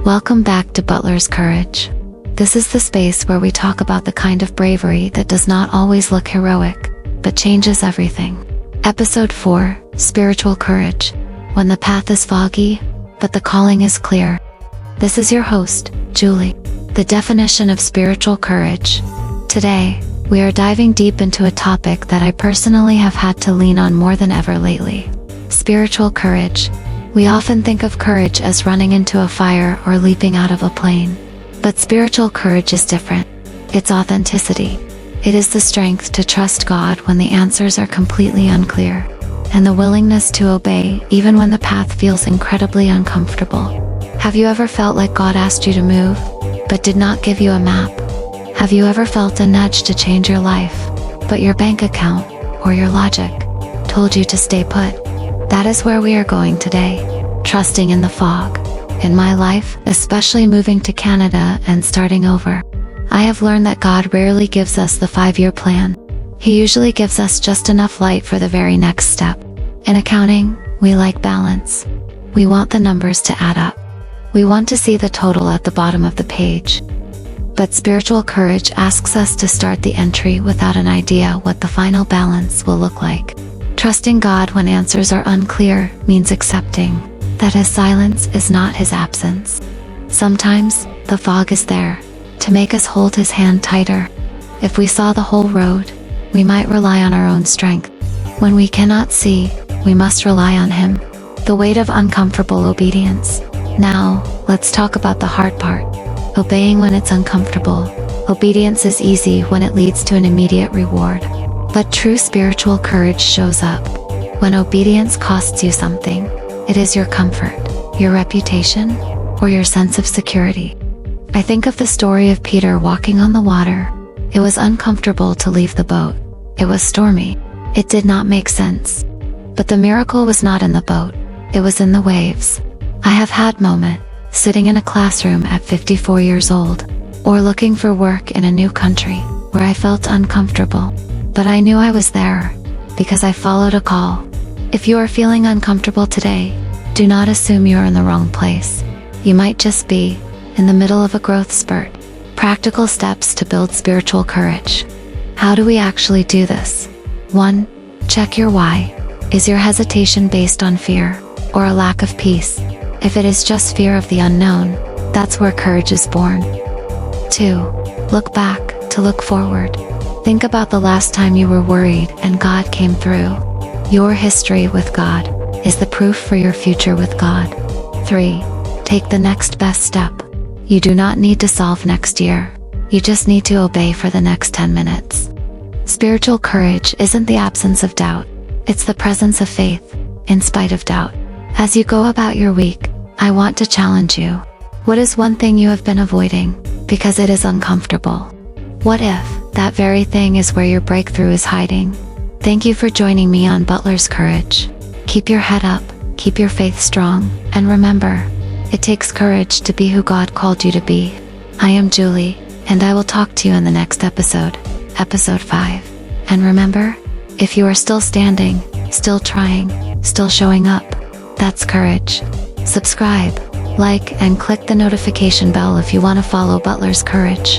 Welcome back to Butler's Courage. This is the space where we talk about the kind of bravery that does not always look heroic, but changes everything. Episode 4, Spiritual Courage. When the path is foggy, but the calling is clear. This is your host, Julie. The definition of spiritual courage. Today, we are diving deep into a topic that I personally have had to lean on more than ever lately. Spiritual courage. We often think of courage as running into a fire or leaping out of a plane. But spiritual courage is different. It's authenticity. It is the strength to trust God when the answers are completely unclear, and the willingness to obey even when the path feels incredibly uncomfortable. Have you ever felt like God asked you to move, but did not give you a map? Have you ever felt a nudge to change your life, but your bank account or your logic told you to stay put? That is where we are going today, trusting in the fog. In my life, especially moving to Canada and starting over, I have learned that God rarely gives us the 5-year plan. He usually gives us just enough light for the very next step. In accounting, we like balance. We want the numbers to add up. We want to see the total at the bottom of the page. But spiritual courage asks us to start the entry without an idea what the final balance will look like. Trusting God when answers are unclear means accepting that His silence is not His absence. Sometimes, the fog is there to make us hold His hand tighter. If we saw the whole road, we might rely on our own strength. When we cannot see, we must rely on Him. The weight of uncomfortable obedience. Now, let's talk about the hard part. Obeying when it's uncomfortable. Obedience is easy when it leads to an immediate reward. But true spiritual courage shows up when obedience costs you something. It is your comfort, your reputation, or your sense of security. I think of the story of Peter walking on the water. It was uncomfortable to leave the boat. It was stormy. It did not make sense. But the miracle was not in the boat. It was in the waves. I have had moments, sitting in a classroom at 54 years old, or looking for work in a new country, where I felt uncomfortable. But I knew I was there, because I followed a call. If you are feeling uncomfortable today, do not assume you are in the wrong place. You might just be in the middle of a growth spurt. Practical steps to build spiritual courage. How do we actually do this? 1. Check your why. Is your hesitation based on fear or a lack of peace? If it is just fear of the unknown, that's where courage is born. 2. Look back to look forward. Think about the last time you were worried and God came through. Your history with God is the proof for your future with God. 3. Take the next best step. You do not need to solve next year. You just need to obey for the next 10 minutes. Spiritual courage isn't the absence of doubt. It's the presence of faith, in spite of doubt. As you go about your week, I want to challenge you. What is one thing you have been avoiding because it is uncomfortable? What if that very thing is where your breakthrough is hiding? Thank you for joining me on Butler's Courage. Keep your head up, keep your faith strong, and remember, it takes courage to be who God called you to be. I am Julie, and I will talk to you in the next episode, episode 5. And remember, if you are still standing, still trying, still showing up, that's courage. Subscribe, like, and click the notification bell if you want to follow Butler's Courage.